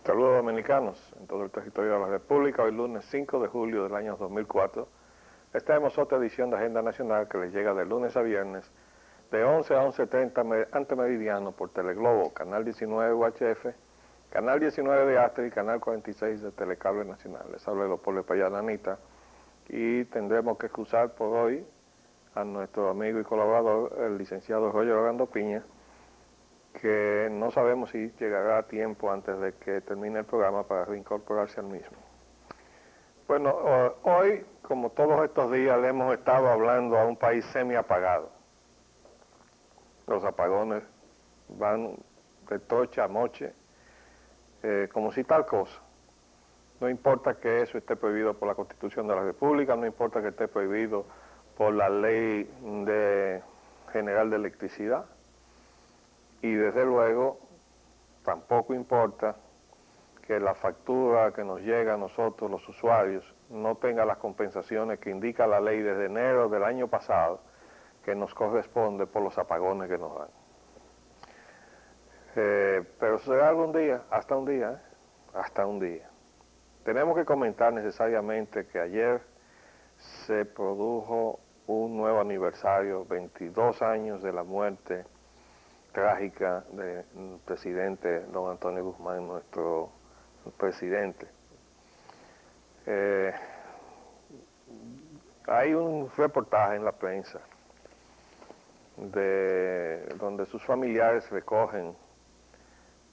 Saludos dominicanos en todo el territorio de la República. Hoy lunes 5 de julio del año 2004. Esta es otra edición de Agenda Nacional que les llega de lunes a viernes de 11 a 11:30 ante meridiano por Teleglobo, Canal 19 UHF, Canal 19 de Astre y Canal 46 de Telecable Nacional. Les habla Leopoldo Payán Anita y tendremos que excusar por hoy a nuestro amigo y colaborador, el licenciado Roger Orlando Piña, que no sabemos si llegará a tiempo antes de que termine el programa para reincorporarse al mismo. Bueno, hoy, como todos estos días, le hemos estado hablando a un país semi-apagado. Los apagones van de tocha a moche, como si tal cosa. No importa que eso esté prohibido por la Constitución de la República, no importa que esté prohibido por la Ley General de Electricidad, y desde luego tampoco importa que la factura que nos llega a nosotros los usuarios no tenga las compensaciones que indica la ley desde enero del año pasado que nos corresponde por los apagones que nos dan. Pero será algún día, hasta un día, hasta un día. Tenemos que comentar necesariamente que ayer se produjo un nuevo aniversario, 22 años de la muerte trágica del presidente don Antonio Guzmán, nuestro presidente. Hay un reportaje en la prensa donde sus familiares recogen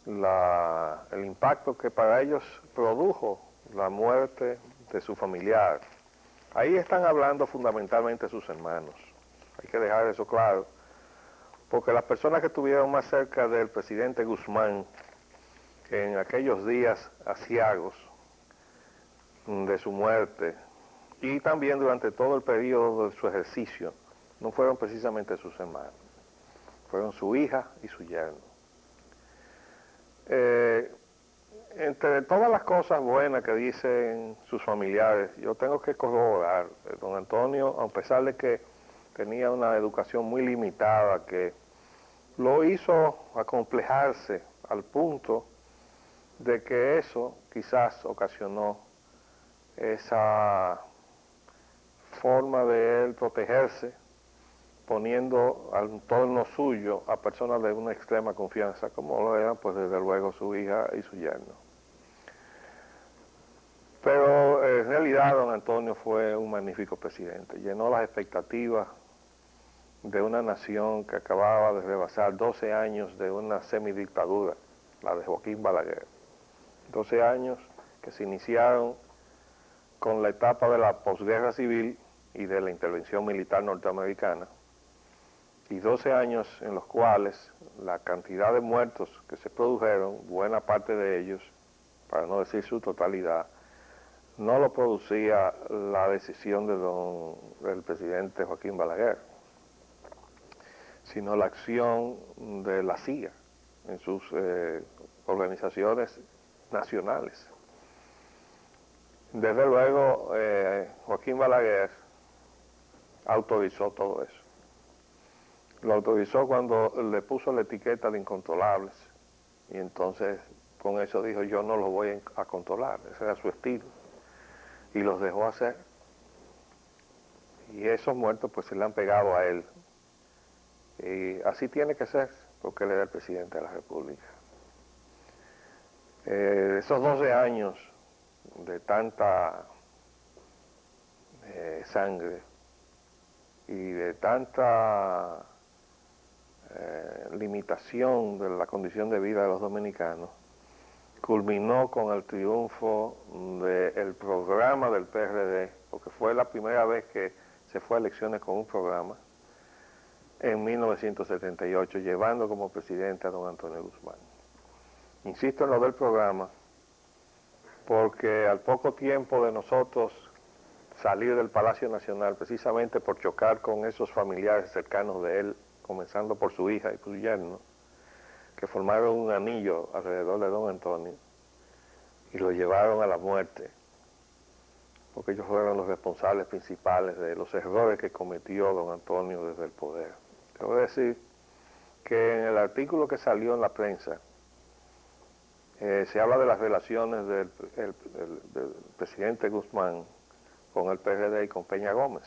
el impacto que para ellos produjo la muerte de su familiar. Ahí están hablando fundamentalmente sus hermanos, hay que dejar eso claro, porque las personas que estuvieron más cerca del presidente Guzmán en aquellos días aciagos de su muerte y también durante todo el periodo de su ejercicio, no fueron precisamente sus hermanos, fueron su hija y su yerno. Entre todas las cosas buenas que dicen sus familiares, yo tengo que corroborar, don Antonio, a pesar de que tenía una educación muy limitada que lo hizo acomplejarse al punto de que eso quizás ocasionó esa forma de él protegerse, poniendo al torno suyo a personas de una extrema confianza, como lo eran pues desde luego su hija y su yerno. Pero en realidad don Antonio fue un magnífico presidente, llenó las expectativas de una nación que acababa de rebasar 12 años de una semidictadura, la de Joaquín Balaguer. 12 años que se iniciaron con la etapa de la posguerra civil y de la intervención militar norteamericana, y 12 años en los cuales la cantidad de muertos que se produjeron, buena parte de ellos, para no decir su totalidad, no lo producía la decisión del presidente Joaquín Balaguer, sino la acción de la CIA en sus organizaciones nacionales. Desde luego, Joaquín Balaguer autorizó todo eso. Lo autorizó cuando le puso la etiqueta de incontrolables, y entonces con eso dijo: yo no los voy a controlar, ese era su estilo, y los dejó hacer. Y esos muertos pues se le han pegado a él. Y así tiene que ser, porque él era el presidente de la República. Esos 12 años de tanta sangre y de tanta limitación de la condición de vida de los dominicanos, culminó con el triunfo del programa del PRD, porque fue la primera vez que se fue a elecciones con un programa, en 1978, llevando como presidente a don Antonio Guzmán. Insisto en lo del programa, porque al poco tiempo de nosotros salir del Palacio Nacional, precisamente por chocar con esos familiares cercanos de él, comenzando por su hija y su yerno, que formaron un anillo alrededor de don Antonio y lo llevaron a la muerte, porque ellos fueron los responsables principales de los errores que cometió don Antonio desde el poder. Debo decir que en el artículo que salió en la prensa, Se habla de las relaciones del presidente Guzmán con el PRD y con Peña Gómez.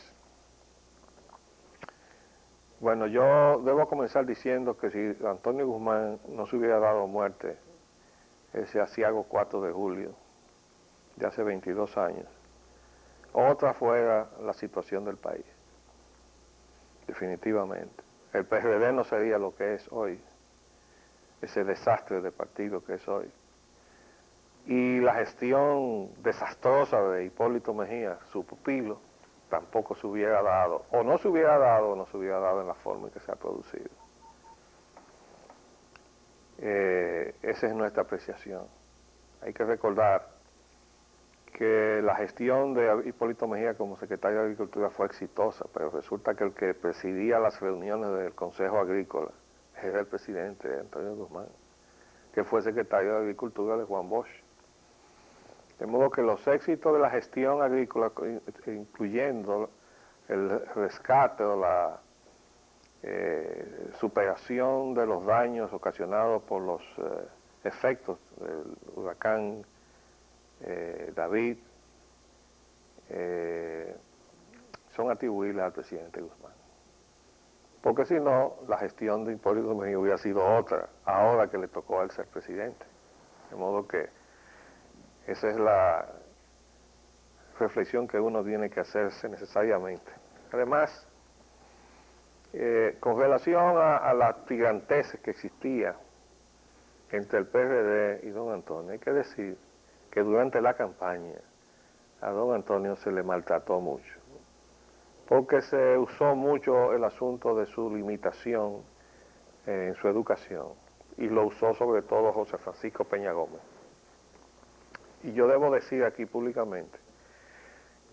Bueno, yo debo comenzar diciendo que si Antonio Guzmán no se hubiera dado muerte ese aciago 4 de julio de hace 22 años, otra fuera la situación del país, definitivamente. El PRD no sería lo que es hoy, ese desastre de partido que es hoy. Y la gestión desastrosa de Hipólito Mejía, su pupilo, tampoco se hubiera dado, o no se hubiera dado, o no se hubiera dado en la forma en que se ha producido. Esa es nuestra apreciación. Hay que recordar que la gestión de Hipólito Mejía como secretario de Agricultura fue exitosa, pero resulta que el que presidía las reuniones del Consejo Agrícola era el presidente Antonio Guzmán, que fue secretario de Agricultura de Juan Bosch. De modo que los éxitos de la gestión agrícola, incluyendo el rescate o la superación de los daños ocasionados por los efectos del huracán David, son atribuibles al presidente Guzmán. Porque si no, la gestión de Hipólito Mejía hubiera sido otra, ahora que le tocó a él ser presidente. De modo que esa es la reflexión que uno tiene que hacerse necesariamente. Además, con relación a las tiranteses que existía entre el PRD y don Antonio, hay que decir que durante la campaña a don Antonio se le maltrató mucho, porque se usó mucho el asunto de su limitación en su educación, y lo usó sobre todo José Francisco Peña Gómez. Y yo debo decir aquí públicamente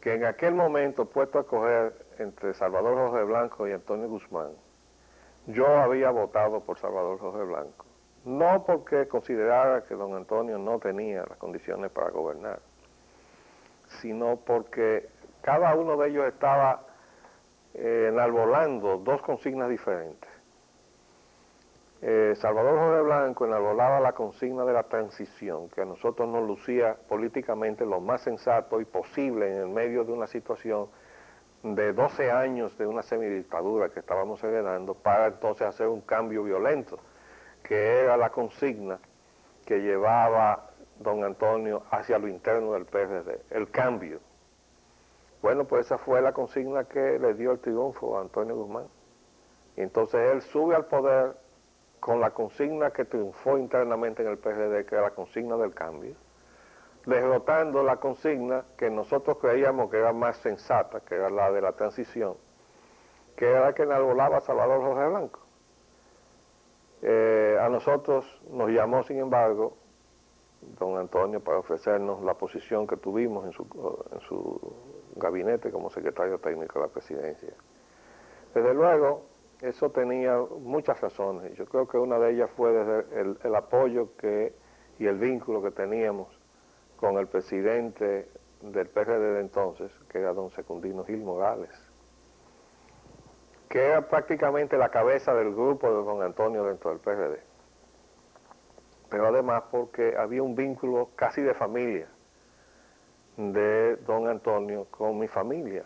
que en aquel momento, puesto a escoger entre Salvador Jorge Blanco y Antonio Guzmán, yo había votado por Salvador Jorge Blanco, no porque considerara que don Antonio no tenía las condiciones para gobernar, sino porque cada uno de ellos estaba enarbolando dos consignas diferentes. Salvador Jorge Blanco enarbolaba la consigna de la transición, que a nosotros nos lucía políticamente lo más sensato y posible en el medio de una situación de 12 años de una semidictadura que estábamos heredando, para entonces hacer un cambio violento, que era la consigna que llevaba don Antonio hacia lo interno del PRD, el cambio. Bueno, pues esa fue la consigna que le dio el triunfo a Antonio Guzmán. Y entonces él sube al poder con la consigna que triunfó internamente en el PRD, que era la consigna del cambio, derrotando la consigna que nosotros creíamos que era más sensata, que era la de la transición, que era la que enarbolaba Salvador Jorge Blanco. A nosotros nos llamó, sin embargo, don Antonio para ofrecernos la posición que tuvimos en su gabinete como secretario técnico de la presidencia. Desde luego, eso tenía muchas razones. Yo creo que una de ellas fue desde el apoyo y el vínculo que teníamos con el presidente del PRD de entonces, que era don Secundino Gil Morales, que era prácticamente la cabeza del grupo de don Antonio dentro del PRD. Pero además porque había un vínculo casi de familia de don Antonio con mi familia,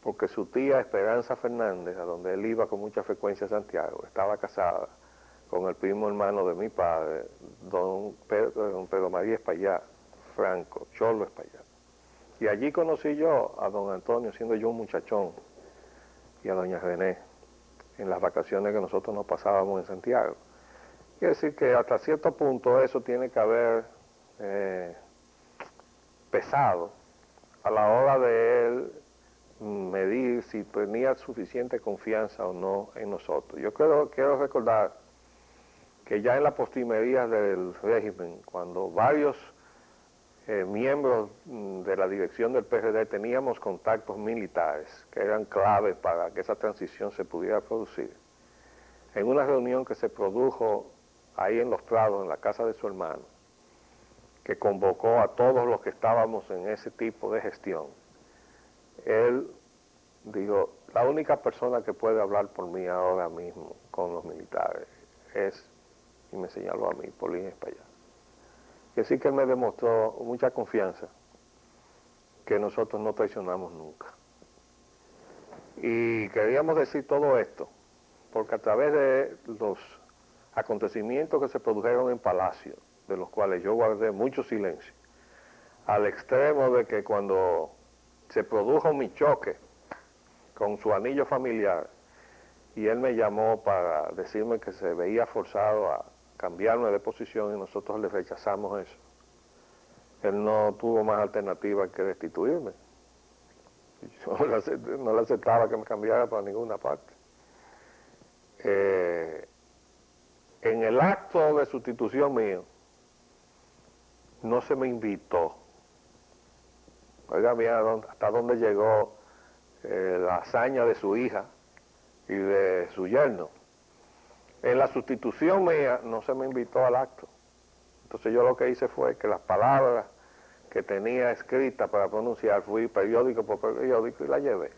porque su tía Esperanza Fernández, a donde él iba con mucha frecuencia a Santiago, estaba casada con el primo hermano de mi padre, don Pedro María Espaillá Franco, Cholo Espaillá. Y allí conocí yo a don Antonio, siendo yo un muchachón, y a doña René, en las vacaciones que nosotros nos pasábamos en Santiago. Quiere decir que hasta cierto punto eso tiene que haber pesado a la hora de él medir si tenía suficiente confianza o no en nosotros. Yo quiero recordar que ya en la postrimería del régimen, cuando varios miembros de la dirección del PRD teníamos contactos militares que eran claves para que esa transición se pudiera producir, en una reunión que se produjo ahí en Los Prados, en la casa de su hermano, que convocó a todos los que estábamos en ese tipo de gestión, él dijo, la única persona que puede hablar por mí ahora mismo con los militares es, y me señaló a mí, Paulín Espaillá. que sí que él me demostró mucha confianza, que nosotros no traicionamos nunca. Y queríamos decir todo esto, porque a través de los acontecimientos que se produjeron en Palacio, de los cuales yo guardé mucho silencio, al extremo de que cuando se produjo mi choque con su anillo familiar, y él me llamó para decirme que se veía forzado a cambiarme de posición y nosotros le rechazamos eso. Él no tuvo más alternativa que destituirme. Yo no le aceptaba que me cambiara para ninguna parte. En el acto de sustitución mío, no se me invitó. Oiga, mira hasta dónde llegó la hazaña de su hija y de su yerno. En la sustitución mía no se me invitó al acto. Entonces yo lo que hice fue que las palabras que tenía escritas para pronunciar, fui periódico por periódico y la llevé.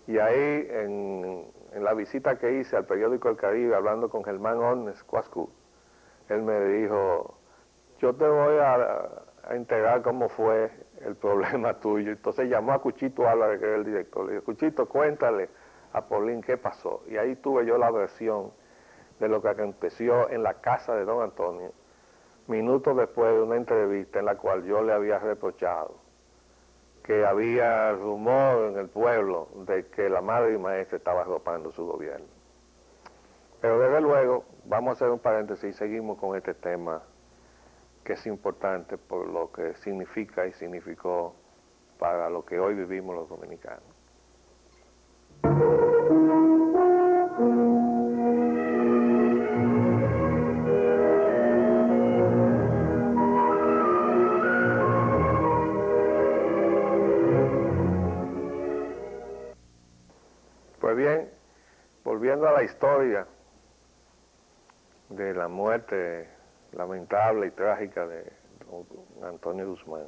Y ahí, en la visita que hice al periódico El Caribe, hablando con Germán Ornes Cuascu, él me dijo, yo te voy a enterar cómo fue el problema tuyo. Entonces llamó a Cuchito Álvarez, que era el director, le dijo, Cuchito, cuéntale a Paulín qué pasó. Y ahí tuve yo la versión de lo que aconteció en la casa de don Antonio, minutos después de una entrevista en la cual yo le había reprochado que había rumor en el pueblo de que la madre y maestra estaba arropando su gobierno. Pero desde luego, vamos a hacer un paréntesis y seguimos con este tema que es importante por lo que significa y significó para lo que hoy vivimos los dominicanos. Pues bien, volviendo a la historia de la muerte lamentable y trágica de don Antonio Guzmán,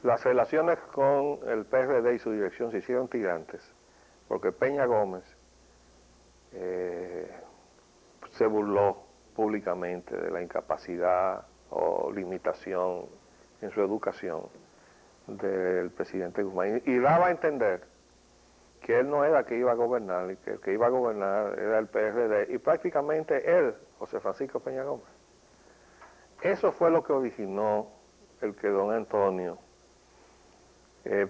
las relaciones con el PRD y su dirección se hicieron tirantes, porque Peña Gómez se burló públicamente de la incapacidad o limitación en su educación del presidente Guzmán, y daba a entender que él no era el que iba a gobernar, y que el que iba a gobernar era el PRD, y prácticamente él, José Francisco Peña Gómez. Eso fue lo que originó el que don Antonio,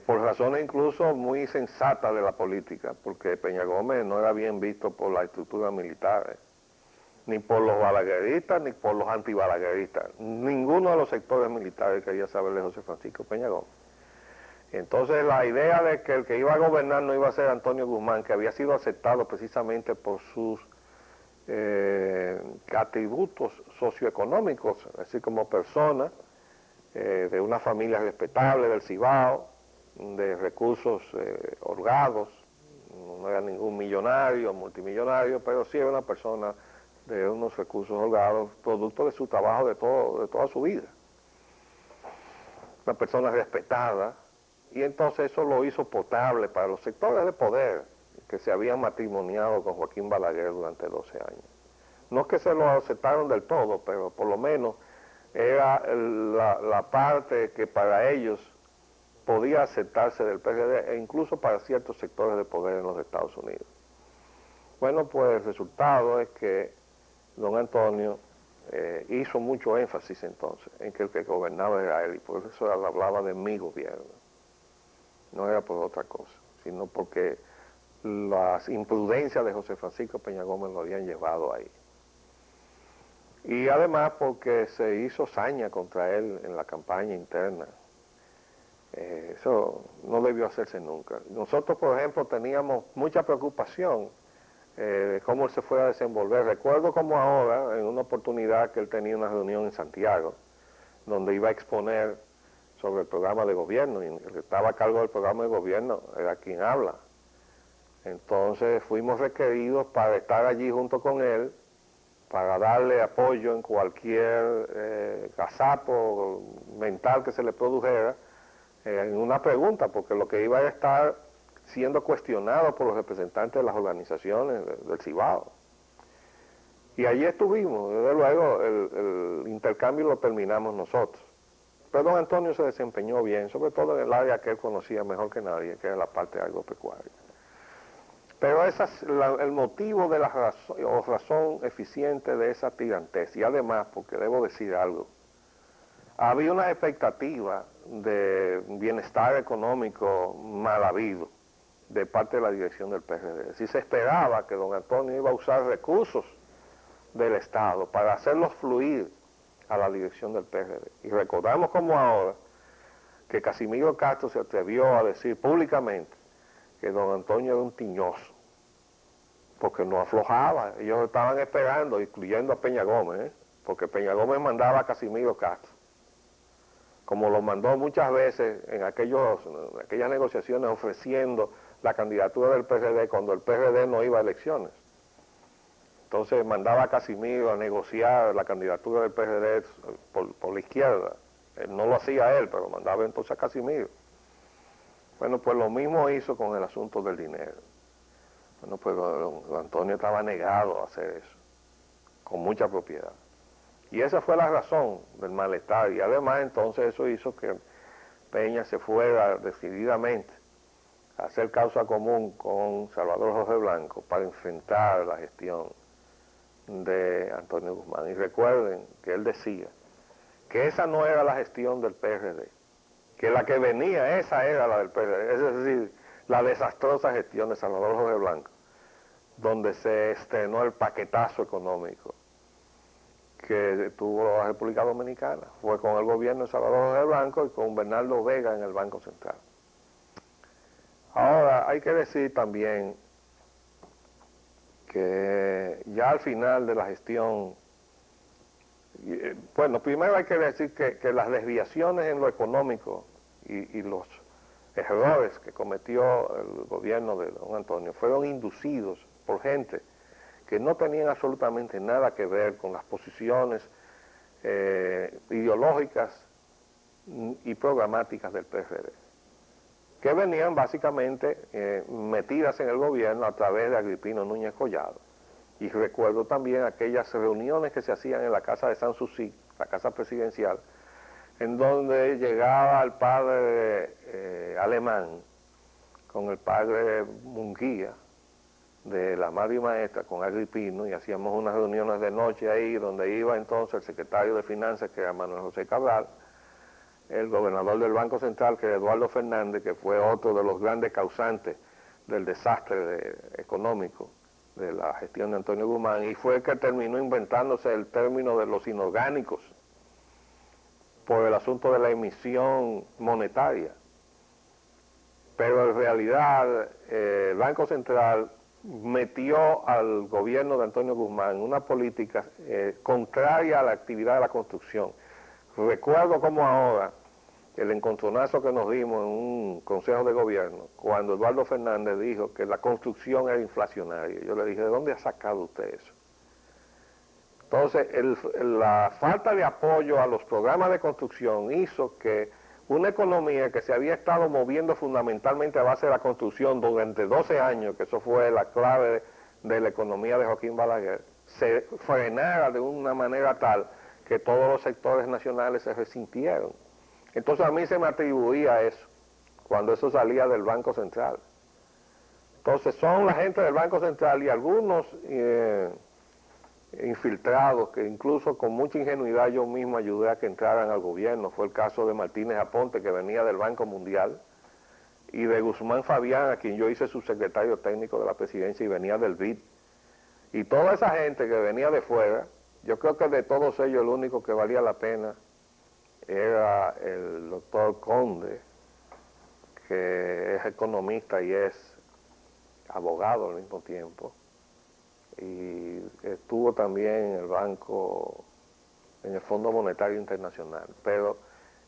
por razones incluso muy sensatas de la política, porque Peña Gómez no era bien visto por la estructura militar, ni por los balagueristas, ni por los antibalagueristas. Ninguno de los sectores militares quería saber de José Francisco Peña Gómez. Entonces la idea de que el que iba a gobernar no iba a ser Antonio Guzmán, que había sido aceptado precisamente por sus atributos socioeconómicos, así como persona, de una familia respetable del Cibao, de recursos holgados, no era ningún millonario, multimillonario, pero sí era una persona de unos recursos holgados, producto de su trabajo de toda su vida. Una persona respetada, y entonces eso lo hizo potable para los sectores de poder que se habían matrimoniado con Joaquín Balaguer durante 12 años. No es que se lo aceptaron del todo, pero por lo menos era la parte que para ellos podía aceptarse del PRD, e incluso para ciertos sectores de poder en los Estados Unidos. Bueno, pues el resultado es que don Antonio hizo mucho énfasis entonces en que el que gobernaba era él, y por eso él hablaba de mi gobierno. No era por otra cosa, sino porque las imprudencias de José Francisco Peña Gómez lo habían llevado ahí. Y además porque se hizo saña contra él en la campaña interna. Eso no debió hacerse nunca. Nosotros, por ejemplo, teníamos mucha preocupación de cómo él se fuera a desenvolver. Recuerdo como ahora, en una oportunidad que él tenía una reunión en Santiago, donde iba a exponer sobre el programa de gobierno, y el que estaba a cargo del programa de gobierno era quien habla. Entonces fuimos requeridos para estar allí junto con él, para darle apoyo en cualquier gazapo mental que se le produjera, en una pregunta, porque lo que iba a estar siendo cuestionado por los representantes de las organizaciones del Cibao. Y allí estuvimos, desde luego el intercambio lo terminamos nosotros. Pero don Antonio se desempeñó bien, sobre todo en el área que él conocía mejor que nadie, que era la parte agropecuaria. Pero ese es el motivo de la razón eficiente de esa tirantez. Y además, porque debo decir algo, había una expectativa de bienestar económico mal habido de parte de la dirección del PRD. Si se esperaba que don Antonio iba a usar recursos del Estado para hacerlos fluir a la dirección del PRD. Y recordamos como ahora que Casimiro Castro se atrevió a decir públicamente que don Antonio era un tiñoso, porque no aflojaba. Ellos estaban esperando, incluyendo a Peña Gómez, porque Peña Gómez mandaba a Casimiro Castro, como lo mandó muchas veces en aquellas negociaciones ofreciendo la candidatura del PRD cuando el PRD no iba a elecciones. Entonces mandaba a Casimiro a negociar la candidatura del PRD por la izquierda. No lo hacía él, pero mandaba entonces a Casimiro. Bueno, pues lo mismo hizo con el asunto del dinero. Bueno, pues don Antonio estaba negado a hacer eso, con mucha propiedad. Y esa fue la razón del malestar. Y además entonces eso hizo que Peña se fuera decididamente a hacer causa común con Salvador Jorge Blanco para enfrentar la gestión de Antonio Guzmán. Y recuerden que él decía que esa no era la gestión del PRD, que la que venía, esa era la del PRD, es decir, la desastrosa gestión de Salvador Jorge Blanco, donde se estrenó el paquetazo económico que tuvo la República Dominicana. Fue con el gobierno de Salvador Jorge Blanco y con Bernardo Vega en el Banco Central. Ahora, hay que decir también que ya al final de la gestión, bueno, primero hay que decir que las desviaciones en lo económico y los errores que cometió el gobierno de don Antonio fueron inducidos por gente que no tenían absolutamente nada que ver con las posiciones ideológicas y programáticas del PRD, que venían básicamente metidas en el gobierno a través de Agripino Núñez Collado. Y recuerdo también aquellas reuniones que se hacían en la casa de Sanssouci, la casa presidencial, en donde llegaba el padre Alemán con el padre Munguía de la madre y maestra con Agripino, y hacíamos unas reuniones de noche ahí donde iba entonces el secretario de Finanzas, que era Manuel José Cabral, el gobernador del Banco Central, que era Eduardo Fernández, que fue otro de los grandes causantes del desastre económico de la gestión de Antonio Guzmán, y fue el que terminó inventándose el término de los inorgánicos por el asunto de la emisión monetaria. Pero en realidad el Banco Central metió al gobierno de Antonio Guzmán una política contraria a la actividad de la construcción. Recuerdo como ahora el encontronazo que nos dimos en un consejo de gobierno cuando Eduardo Fernández dijo que la construcción era inflacionaria. Yo le dije, ¿de dónde ha sacado usted eso? Entonces, la falta de apoyo a los programas de construcción hizo que una economía que se había estado moviendo fundamentalmente a base de la construcción durante 12 años, que eso fue la clave de la economía de Joaquín Balaguer, se frenara de una manera tal que todos los sectores nacionales se resintieron. Entonces a mí se me atribuía eso, cuando eso salía del Banco Central. Entonces son la gente del Banco Central y algunos infiltrados que incluso con mucha ingenuidad yo mismo ayudé a que entraran al gobierno. Fue el caso de Martínez Aponte, que venía del Banco Mundial, y de Guzmán Fabián, a quien yo hice subsecretario técnico de la presidencia y venía del BID. Y toda esa gente que venía de fuera, yo creo que de todos ellos el único que valía la pena era el doctor Conde, que es economista y es abogado al mismo tiempo, y estuvo también en el banco, en el Fondo Monetario Internacional, pero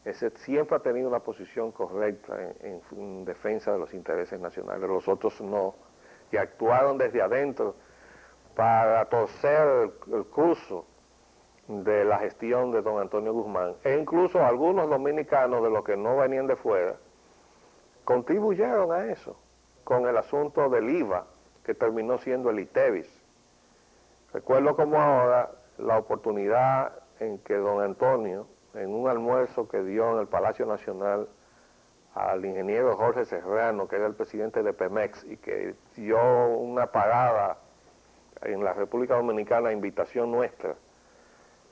ese siempre ha tenido una posición correcta en defensa de los intereses nacionales, los otros no, y actuaron desde adentro para torcer el curso de la gestión de don Antonio Guzmán, e incluso algunos dominicanos de los que no venían de fuera contribuyeron a eso con el asunto del IVA, que terminó siendo el ITEVIS, Recuerdo como ahora la oportunidad en que don Antonio, en un almuerzo que dio en el Palacio Nacional al ingeniero Jorge Serrano, que era el presidente de Pemex, y que dio una parada en la República Dominicana a invitación nuestra,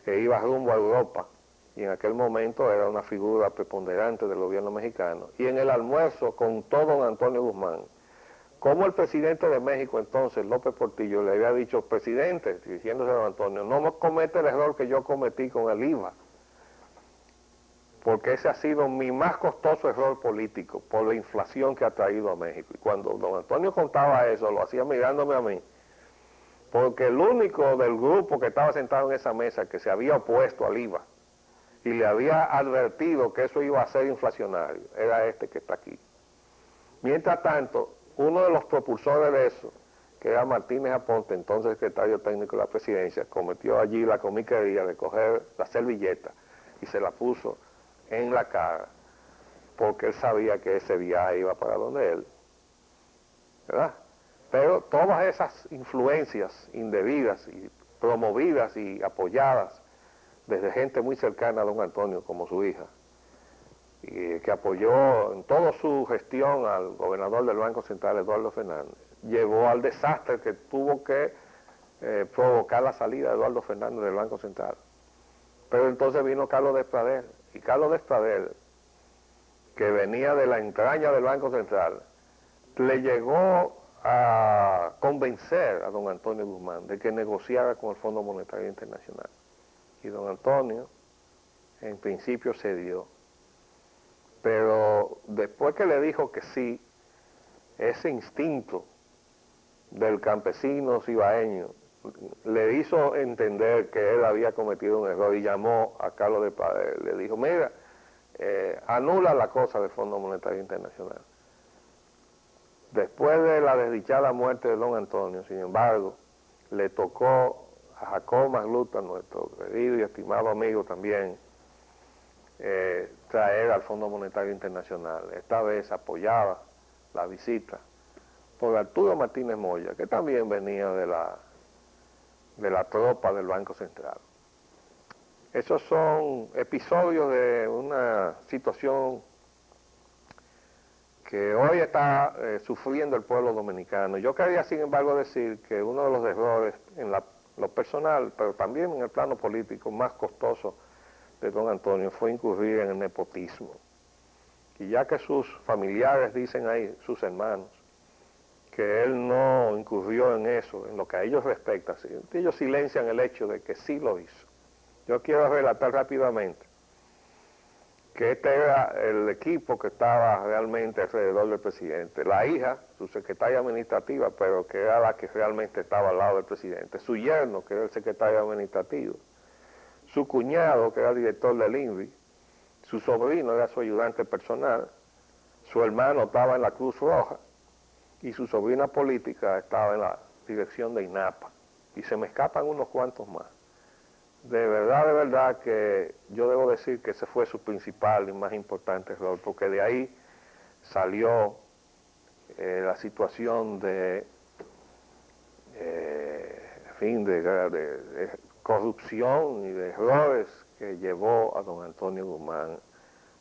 que iba rumbo a Europa, y en aquel momento era una figura preponderante del gobierno mexicano, y en el almuerzo contó don Antonio Guzmán como el presidente de México entonces, López Portillo, le había dicho: presidente, diciéndose a don Antonio, no me comete el error que yo cometí con el IVA, porque ese ha sido mi más costoso error político por la inflación que ha traído a México. Y cuando don Antonio contaba eso, lo hacía mirándome a mí, porque el único del grupo que estaba sentado en esa mesa que se había opuesto al IVA y le había advertido que eso iba a ser inflacionario era este que está aquí. Mientras tanto, uno de los propulsores de eso, que era Martínez Aponte, entonces secretario técnico de la presidencia, cometió allí la comiquería de coger la servilleta y se la puso en la cara, porque él sabía que ese viaje iba para donde él, ¿verdad? Pero todas esas influencias indebidas y promovidas y apoyadas desde gente muy cercana a don Antonio, como su hija, y que apoyó en toda su gestión al gobernador del Banco Central, Eduardo Fernández, llevó al desastre que tuvo que provocar la salida de Eduardo Fernández del Banco Central. Pero entonces vino Carlos Despradel, y Carlos Despradel, que venía de la entraña del Banco Central, le llegó a convencer a don Antonio Guzmán de que negociara con el Fondo Monetario Internacional. Y don Antonio, en principio, cedió. Pero después que le dijo que sí, ese instinto del campesino cibaeño le hizo entender que él había cometido un error y llamó a Carlos Despradel. Le dijo: mira, anula la cosa del Fondo Monetario Internacional. Después de la desdichada muerte de don Antonio, sin embargo, le tocó a Jacob Magluta, nuestro querido y estimado amigo también, traer al Fondo Monetario Internacional. Esta vez apoyaba la visita por Arturo Martínez Moya, que también venía de la tropa del Banco Central. Esos son episodios de una situación que hoy está sufriendo el pueblo dominicano. Yo quería, sin embargo, decir que uno de los errores en lo personal, pero también en el plano político, más costoso de don Antonio fue incurrir en el nepotismo. Y ya que sus familiares dicen ahí, sus hermanos, que él no incurrió en eso, en lo que a ellos respecta, ellos silencian el hecho de que sí lo hizo. Yo quiero relatar rápidamente que este era el equipo que estaba realmente alrededor del presidente. La hija, su secretaria administrativa, pero que era la que realmente estaba al lado del presidente. Su yerno, que era el secretario administrativo. Su cuñado, que era director del INVI. Su sobrino era su ayudante personal. Su hermano estaba en la Cruz Roja. Y su sobrina política estaba en la dirección de INAPA. Y se me escapan unos cuantos más. De verdad que yo debo decir que ese fue su principal y más importante error, porque de ahí salió la situación de corrupción y de errores que llevó a don Antonio Guzmán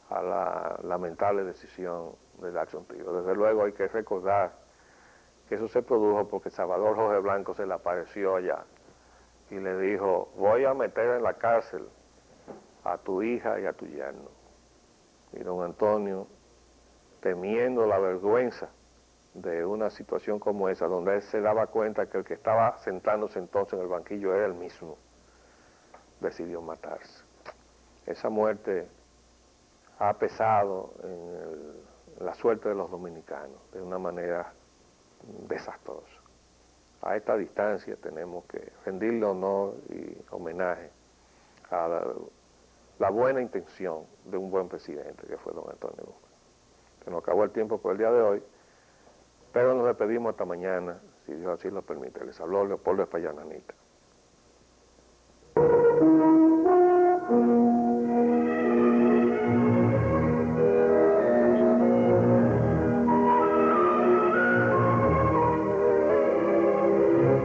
a la lamentable decisión de Jackson Tiro. Desde luego hay que recordar que eso se produjo porque Salvador Jorge Blanco se le apareció allá y le dijo: voy a meter en la cárcel a tu hija y a tu yerno. Y don Antonio, temiendo la vergüenza de una situación como esa, donde él se daba cuenta que el que estaba sentándose entonces en el banquillo era él mismo, decidió matarse. Esa muerte ha pesado en la suerte de los dominicanos de una manera desastrosa. A esta distancia tenemos que rendirle honor y homenaje a la buena intención de un buen presidente que fue don Antonio Guzmán. Se nos acabó el tiempo por el día de hoy, pero nos despedimos hasta mañana, si Dios así lo permite. Les habló Leopoldo Espaillat Nanita.